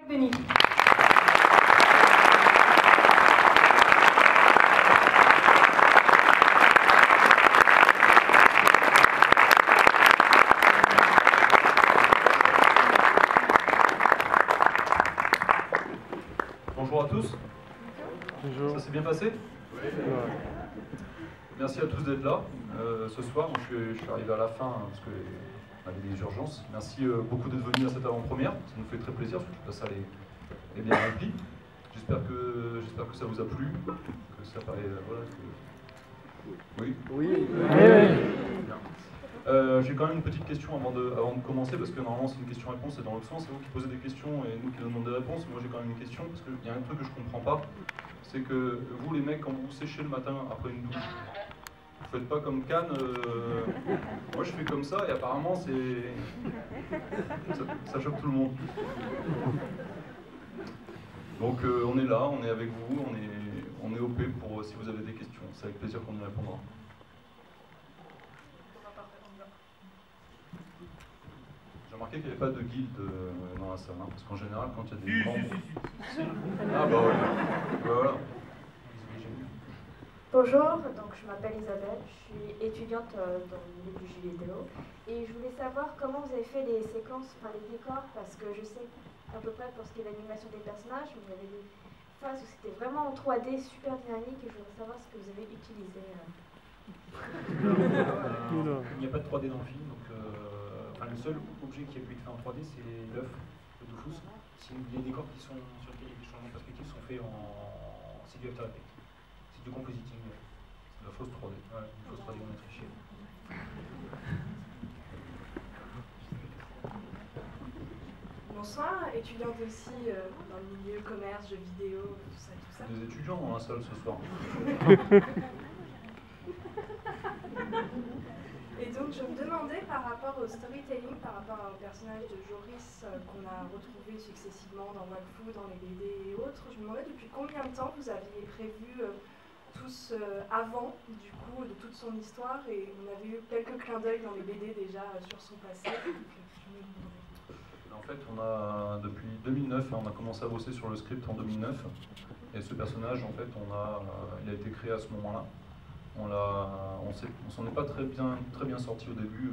Béni. Bonjour à tous. Bonjour. Ça s'est bien passé? Ouais. Merci à tous d'être là ce soir. Donc, je suis arrivé à la fin parce qu'on avait des urgences. Merci beaucoup d'être venus à cette avant-première. Ça nous fait très plaisir, surtout que la salle est bien remplie. J'espère que ça vous a plu, que ça paraît... voilà, Oui. Oui. Bien. J'ai quand même une petite question avant de commencer, parce que normalement c'est une question-réponse, c'est dans l'autre sens, c'est vous qui posez des questions et nous qui demandons des réponses. Moi j'ai quand même une question, parce qu'il y a un truc que je comprends pas, c'est que vous les mecs, quand vous vous séchez le matin après une douche, vous faites pas comme Cannes, moi je fais comme ça et apparemment c'est... ça choque tout le monde. Donc on est là, on est avec vous, on est OP pour si vous avez des questions, c'est avec plaisir qu'on y répondra. J'ai remarqué qu'il n'y avait pas de guilde dans la salle, hein, parce qu'en général, quand il y a des membres... Ah bah ouais, voilà. Bonjour, donc je m'appelle Isabelle, je suis étudiante dans le milieu du jeu vidéo et je voulais savoir comment vous avez fait les séquences, enfin les décors, parce que je sais à peu près pour ce qui est l'animation des personnages, mais il y avait des phases où c'était vraiment en 3D, super dynamique, et je voudrais savoir ce que vous avez utilisé. Il n'y a pas de 3D dans le film, donc le seul objet qui a pu être fait en 3D, c'est l'œuf de Dofus. Les décors qui sont sur lesquels il y a des changements de perspective sont faits en... c'est du After Effects. C'est du compositing. C'est la fausse 3D. Ouais, une fausse 3D, on a triché. Bonsoir, étudiante aussi dans le milieu commerce, jeux vidéo, tout ça, tout ça. Des étudiants dans la salle ce soir. Et donc je me demandais par rapport au storytelling, par rapport au personnage de Joris qu'on a retrouvé successivement dans Wakfu, dans les BD et autres, je me demandais depuis combien de temps vous aviez prévu tous avant du coup de toute son histoire, et on avait eu quelques clins d'œil dans les BD déjà sur son passé. Donc, je me demandais. En fait, on a, depuis 2009, on a commencé à bosser sur le script en 2009, et ce personnage, en fait, il a été créé à ce moment-là. On s'en est pas très bien sorti au début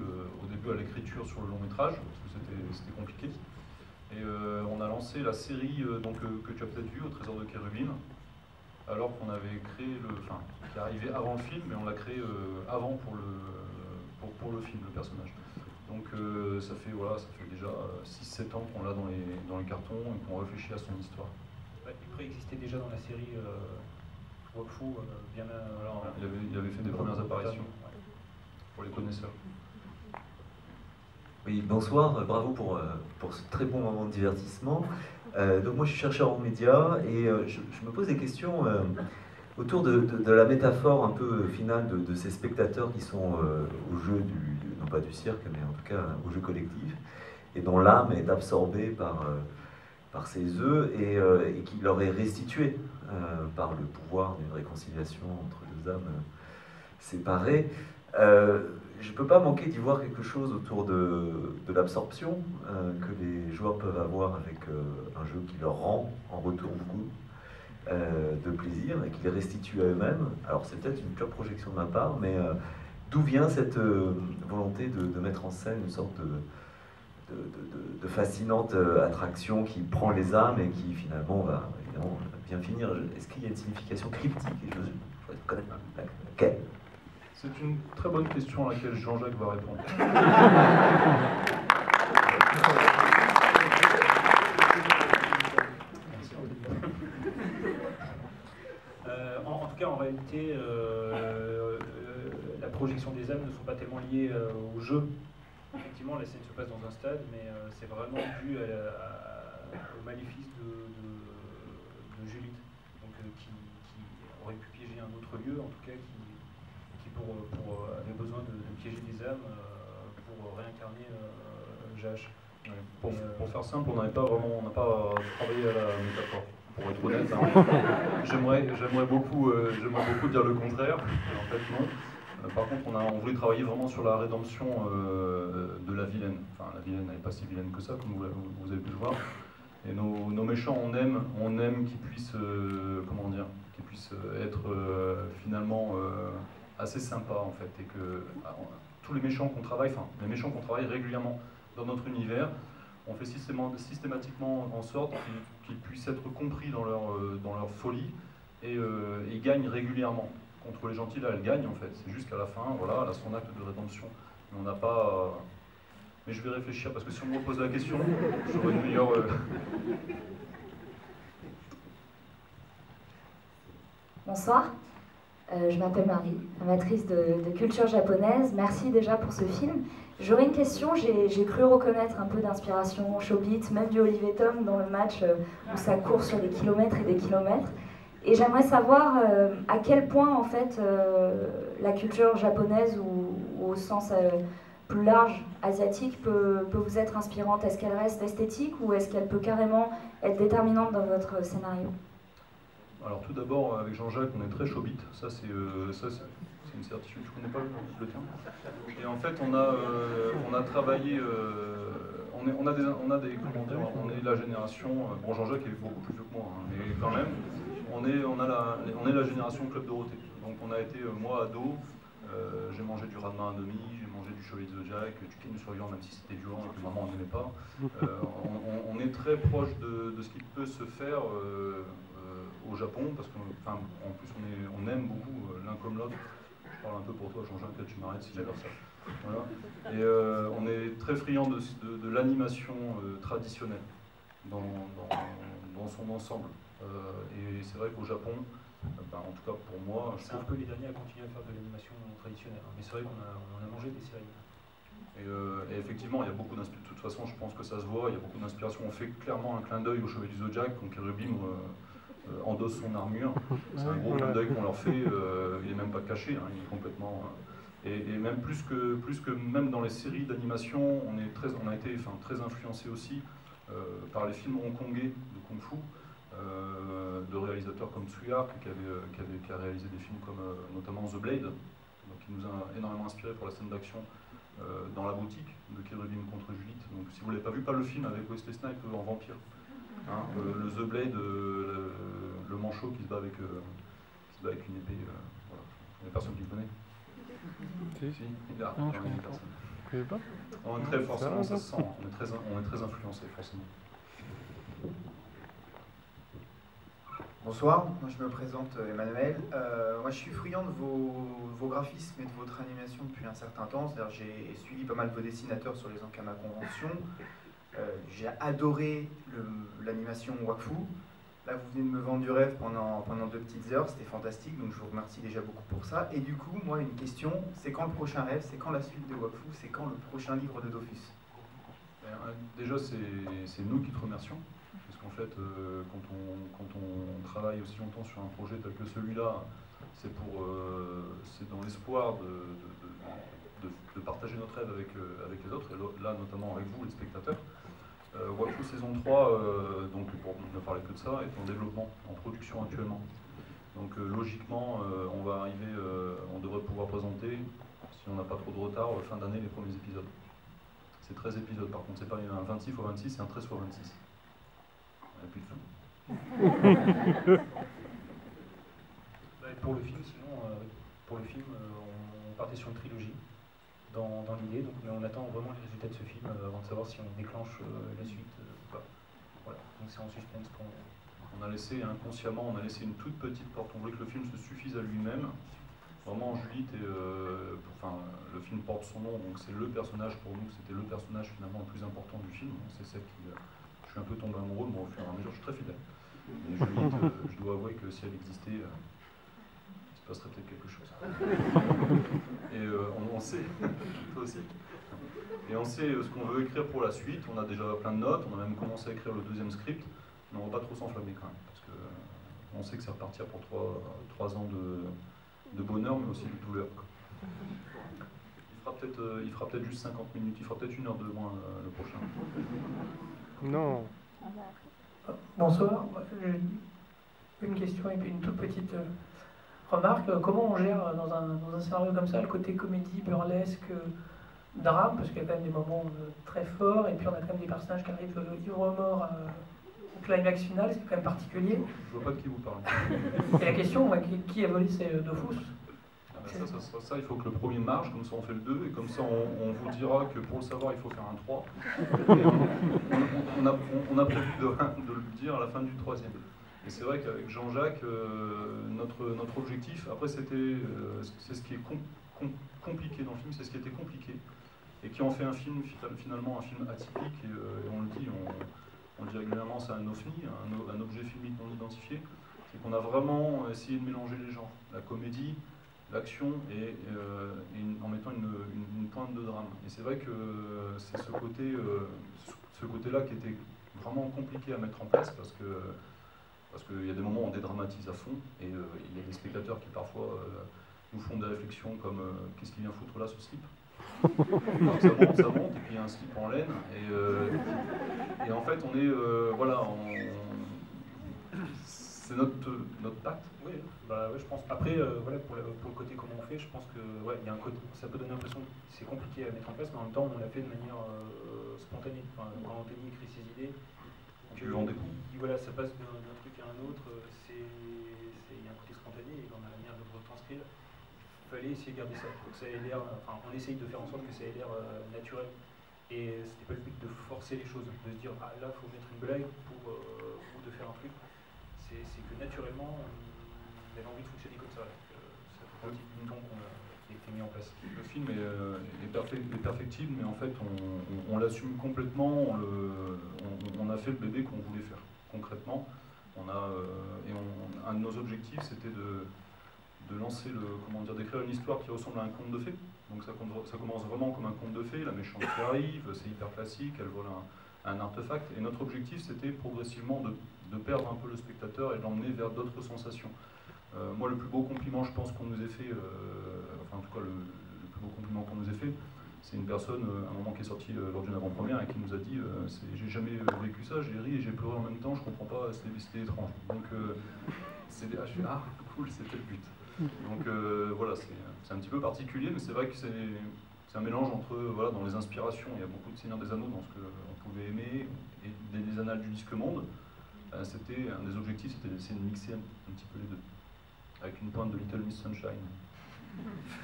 à l'écriture sur le long métrage, parce que c'était compliqué. Et on a lancé la série que tu as peut-être vue, au Trésor de Kérubim, alors qu'on avait créé qui arrivait avant le film, mais on l'a créé avant pour le film, le personnage. Donc ça fait déjà 6-7 ans qu'on l'a dans les cartons et qu'on réfléchit à son histoire. Ouais, il préexistait déjà dans la série Wakfu, bien il avait fait des premières apparitions, pour les connaisseurs. Oui, bonsoir, bravo pour ce très bon moment de divertissement. Donc moi je suis chercheur en médias et je me pose des questions autour de la métaphore un peu finale de ces spectateurs qui sont au jeu non pas du cirque, mais en tout cas au jeu collectif, et dont l'âme est absorbée par ces œufs et qui leur est restituée par le pouvoir d'une réconciliation entre deux âmes séparées. Je ne peux pas manquer d'y voir quelque chose autour de l'absorption que les joueurs peuvent avoir avec un jeu qui leur rend en retour beaucoup de plaisir et qui les restitue à eux-mêmes. Alors c'est peut-être une pure projection de ma part, mais d'où vient cette volonté de mettre en scène une sorte de fascinante attraction qui prend les âmes et qui finalement va évidemment bien finir? Est-ce qu'il y a une signification cryptique? Et je voudrais connaître laquelle. C'est une très bonne question à laquelle Jean-Jacques va répondre. En tout cas, en réalité, la projection des âmes ne sont pas tellement liées au jeu. Effectivement, la scène se passe dans un stade, mais c'est vraiment dû au maléfice de Judith, donc, qui aurait pu piéger un autre lieu, en tout cas, qui avait besoin de piéger des âmes pour réincarner Jash. Ouais. Pour faire simple, on n'a pas travaillé à la métaphore. Pour être honnête, hein. J'aimerais beaucoup dire le contraire, mais en fait non. Par contre, on voulait travailler vraiment sur la rédemption de la vilaine. Enfin, la vilaine n'est pas si vilaine que ça, comme vous avez pu le voir. Et nos méchants, on aime qu'ils puissent, comment dire, qu'ils puissent être finalement assez sympas en fait, et que tous les méchants qu'on travaille, enfin les méchants qu'on travaille régulièrement dans notre univers, on fait systématiquement en sorte qu'ils puissent être compris dans leur folie et ils gagnent régulièrement. Contre les gentils, là, elle gagne en fait. C'est juste qu'à la fin, voilà, elle a son acte de rédemption. Mais on n'a pas... Mais je vais réfléchir, parce que si on me repose la question, j'aurai une meilleure... Bonsoir, je m'appelle Marie, amatrice de culture japonaise. Merci déjà pour ce film. J'aurais une question, j'ai cru reconnaître un peu d'inspiration Chobits, même du Olivier Tom dans le match où ça court sur des kilomètres et des kilomètres. Et j'aimerais savoir à quel point en fait la culture japonaise ou au sens plus large asiatique peut vous être inspirante. Est-ce qu'elle reste esthétique ou est-ce qu'elle peut carrément être déterminante dans votre scénario? Alors tout d'abord, avec Jean-Jacques, on est très Chobit. Ça c'est une certitude. Je connais pas le terme. Et en fait, on a travaillé. On a des comment dire, on est la génération. Bon, Jean-Jacques est beaucoup plus vieux que moi, hein, mais quand même, on est la génération Club Dorothée. Donc on a été, moi ado, j'ai mangé du Ranma 1,5, j'ai mangé du Chevalier de Zodiac, du Ken Survivant, même si c'était violent et que maman n'aimait pas. On est très proche de ce qui peut se faire au Japon, parce qu'en plus on aime beaucoup l'un comme l'autre. Je parle un peu pour toi, Jean-Jacques, tu m'arrêtes si j'adore ça. Voilà. Et on est très friand de l'animation traditionnelle dans son ensemble. Et c'est vrai qu'au Japon, en tout cas pour moi... C'est un peu les derniers à continuer à faire de l'animation traditionnelle, hein. Mais c'est vrai qu'on a mangé des séries. Et effectivement, il y a beaucoup d'inspiration. De toute façon, je pense que ça se voit, il y a beaucoup d'inspiration. On fait clairement un clin d'œil au Chevalier du Zodiac, quand Cherubim endosse son armure. C'est un gros clin d'œil qu'on leur fait, il n'est même pas caché, hein, il est complètement... et même plus que même dans les séries d'animation, on a été très influencé aussi par les films hongkongais de Kung Fu, de réalisateurs comme Tsui Hark, qui a réalisé des films comme notamment The Blade, donc, qui nous a énormément inspiré pour la scène d'action dans la boutique de Cherubim contre Judith. Donc si vous ne l'avez pas vu, pas le film avec Wesley Snipes en vampire. Hein, le The Blade, le manchot qui se bat avec une épée. Voilà. Il n'y a personne qui le connaît. Si, il y a une personne. On est très forcément, ça se sent. On est très influencé forcément. Bonsoir, moi je me présente Emmanuel. Moi je suis friand de vos graphismes et de votre animation depuis un certain temps. C'est-à-dire j'ai suivi pas mal de vos dessinateurs sur les Ankama Conventions. J'ai adoré l'animation Wakfu. Là vous venez de me vendre du rêve pendant 2 petites heures, c'était fantastique, donc je vous remercie déjà beaucoup pour ça. Et du coup, moi une question, c'est quand le prochain rêve, c'est quand la suite de Wakfu, c'est quand le prochain livre de Dofus? Déjà c'est nous qui te remercions. Parce qu'en fait, quand on travaille aussi longtemps sur un projet tel que celui-là, c'est dans l'espoir de partager notre rêve avec les autres, et là notamment avec vous, les spectateurs. Wakfu saison 3, donc pour ne parler que de ça, est en développement, en production actuellement. Donc logiquement, on devrait pouvoir présenter, si on n'a pas trop de retard, fin d'année, les premiers épisodes. C'est 13 épisodes par contre, c'est pas un 26 x 26, c'est un 13 x 26. Et puis pour le film, sinon, on partait sur une trilogie dans l'idée, mais on attend vraiment les résultats de ce film avant de savoir si on déclenche la suite ou pas. Voilà, donc c'est en suspense pour... On a laissé inconsciemment, une toute petite porte. On voulait que le film se suffise à lui-même. Vraiment, Judith, le film porte son nom, donc c'est le personnage pour nous, c'était le personnage finalement le plus important du film. C'est celle qui... Je suis un peu tombé amoureux, mais au fur et à mesure, je suis très fidèle. Et Judith, je dois avouer que si elle existait, il se passerait peut-être quelque chose. Et on sait, toi aussi. Et on sait ce qu'on veut écrire pour la suite. On a déjà plein de notes, on a même commencé à écrire le 2e script, mais on ne va pas trop s'enflammer quand même, parce qu'on sait que ça va repartir pour 3 ans de bonheur, mais aussi de douleur. Il fera peut-être juste 50 minutes, il fera peut-être 1 heure de moins le prochain. Non. Bonsoir, une question et puis une toute petite remarque. Comment on gère dans un scénario comme ça le côté comédie, burlesque, drame, parce qu'il y a quand même des moments très forts, et puis on a quand même des personnages qui arrivent ivres morts au climax final, c'est quand même particulier. Je vois pas de qui vous parlez. Et la question, moi, qui a volé ces Dofus? Ça sera ça, il faut que le premier marche, comme ça on fait le 2, et comme ça on vous dira que pour le savoir il faut faire un 3. Et on a prévu de le dire à la fin du 3e. Et c'est vrai qu'avec Jean-Jacques, notre objectif, après c'était, c'est ce qui est compliqué dans le film, c'est ce qui était compliqué, et qui en fait un film, finalement un film atypique, et on le dit, on le dit régulièrement, c'est un ovni, un objet filmique non identifié, c'est qu'on a vraiment essayé de mélanger les genres, la comédie, l'action et en mettant une pointe de drame. Et c'est vrai que c'est ce côté-là qui était vraiment compliqué à mettre en place parce qu'il y a des moments où on dédramatise à fond et il y a des spectateurs qui parfois nous font des réflexions comme qu'est-ce qu'il vient foutre là ce slip? Donc ça monte et puis il y a un slip en laine et en fait on est voilà, c'est notre pacte. Oui, bah, ouais, je pense. Après, voilà, pour le côté comment on fait, je pense que ouais, y a un côté, ça peut donner l'impression que c'est compliqué à mettre en place, mais en même temps, on l'a fait de manière spontanée. Enfin, quand Anthony écrit ses idées, voilà, ça passe d'un truc à un autre, il y a un côté spontané, et dans la manière de le retranscrire, il fallait essayer de garder ça. Donc ça ait l'air, enfin, on essaye de faire en sorte que ça ait l'air naturel. Et c'était pas le but de forcer les choses, de se dire, ah là, il faut mettre une blague ou de faire un truc. C'est que naturellement, on avait envie de fonctionner comme ça. Ça fait partie du ton qui a été mis en place. Le film est perfectible, mais en fait, on l'assume complètement. On a fait le bébé qu'on voulait faire, concrètement. Un de nos objectifs, c'était de lancer d'écrire une histoire qui ressemble à un conte de fées. Donc ça commence vraiment comme un conte de fées, la méchante qui arrive, c'est hyper classique, elle vole un artefact. Et notre objectif, c'était progressivement de perdre un peu le spectateur et de l'emmener vers d'autres sensations. Moi, le plus beau compliment, je pense, qu'on nous ait fait, enfin en tout cas le plus beau compliment qu'on nous ait fait, c'est une personne, à un moment qui est sorti lors d'une avant-première et qui nous a dit j'ai jamais vécu ça, j'ai ri et j'ai pleuré en même temps, je comprends pas, c'était étrange. Donc je fais cool, c'était le but. Donc voilà, c'est un petit peu particulier, mais c'est vrai que c'est un mélange entre, voilà, dans les inspirations, il y a beaucoup de Seigneur des Anneaux dans ce qu'on pouvait aimer, et des annales du disque monde. C'était un des objectifs, c'était d'essayer de mixer un petit peu les deux, avec une pointe de Little Miss Sunshine,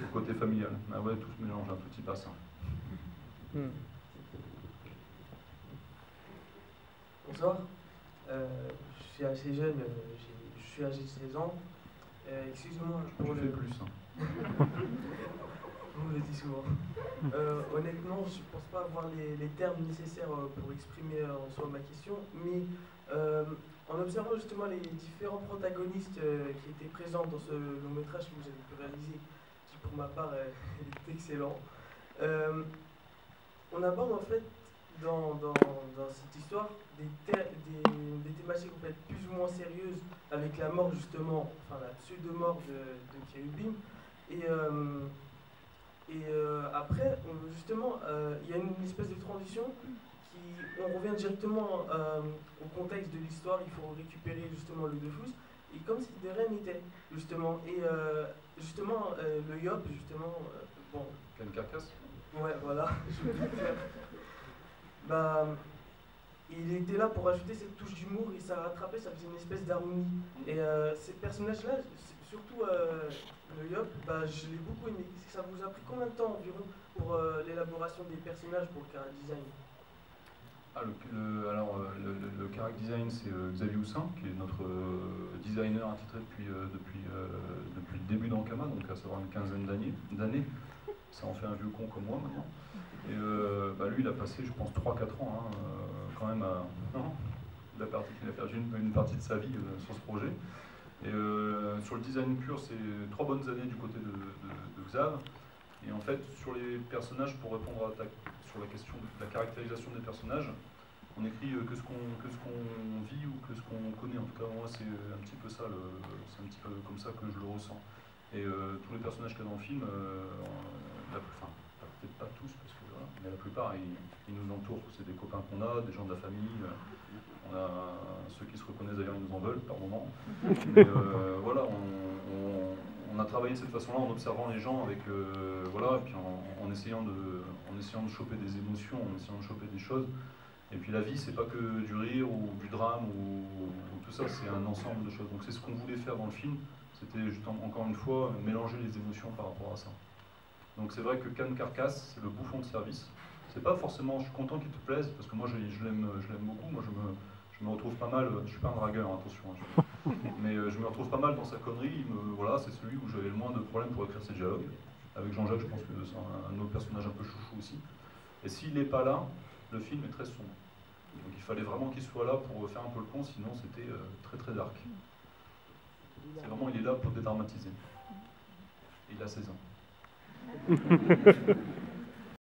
au côté familial. Ah ouais, tout se mélange un tout petit bassin. Bonsoir, je suis assez jeune, je suis âgé de 16 ans. Excusez-moi pour je fais plus. On me le dit souvent. Honnêtement, je ne pense pas avoir les termes nécessaires pour exprimer en soi ma question, mais en observant justement les différents protagonistes qui étaient présents dans ce long métrage que vous avez pu réaliser, qui pour ma part est excellent, on aborde en fait dans cette histoire des thématiques en fait plus ou moins sérieuses, avec la mort justement, enfin la pseudo-mort de Kérubim, et après justement il y a une espèce de transition on revient directement au contexte de l'histoire, il faut récupérer justement le Dofus, et comme si de rien n'était, justement, et justement le Yop, justement, bon... Pleine carcasse. Ouais, voilà, je veux dire. Bah, il était là pour ajouter cette touche d'humour, et ça rattrapait, ça faisait une espèce d'harmonie. Et ces personnages-là, surtout le Yop, bah, je l'ai beaucoup aimé. Ça vous a pris combien de temps environ pour l'élaboration des personnages, pour le character design? Le character design, c'est Xavier Houssin, qui est notre designer attitré depuis le début d'Ankama, donc à savoir une quinzaine d'années. Ça en fait un vieux con comme moi maintenant. Et lui, il a passé, je pense, 3-4 ans, quand même, il a perdu une partie de sa vie sur ce projet. Et sur le design pur, c'est 3 bonnes années du côté de Xav. Et en fait, sur les personnages, pour répondre sur la question de la caractérisation des personnages, on écrit que ce qu'on vit ou que ce qu'on connaît. En tout cas, moi, c'est un petit peu ça, c'est un petit peu comme ça que je le ressens. Et tous les personnages qu'il y a dans le film, peut-être pas tous, parce que, voilà, mais la plupart, ils nous entourent. C'est des copains qu'on a, des gens de la famille. On a ceux qui se reconnaissent d'ailleurs, ils nous en veulent par moment. Mais voilà, on a travaillé de cette façon-là en observant les gens avec voilà, et puis en essayant de choper des émotions, en essayant de choper des choses. Et puis la vie, c'est pas que du rire ou du drame ou tout ça, c'est un ensemble de choses. Donc c'est ce qu'on voulait faire dans le film, c'était juste encore une fois mélanger les émotions par rapport à ça. Donc c'est vrai que Can Carcasse, c'est le bouffon de service. C'est pas forcément, je suis content qu'il te plaise, parce que moi je l'aime beaucoup, moi je me retrouve pas mal, je suis pas un dragueur, attention, hein, mais je me retrouve pas mal dans sa connerie, voilà, c'est celui où j'avais le moins de problèmes pour écrire ses dialogues. Avec Jean-Jacques, je pense que c'est un autre personnage un peu chouchou aussi. Et s'il n'est pas là, le film est très sombre. Donc il fallait vraiment qu'il soit là pour faire un peu le con, sinon c'était très très dark. C'est vraiment, il est là pour dédramatiser. Et il a 16 ans.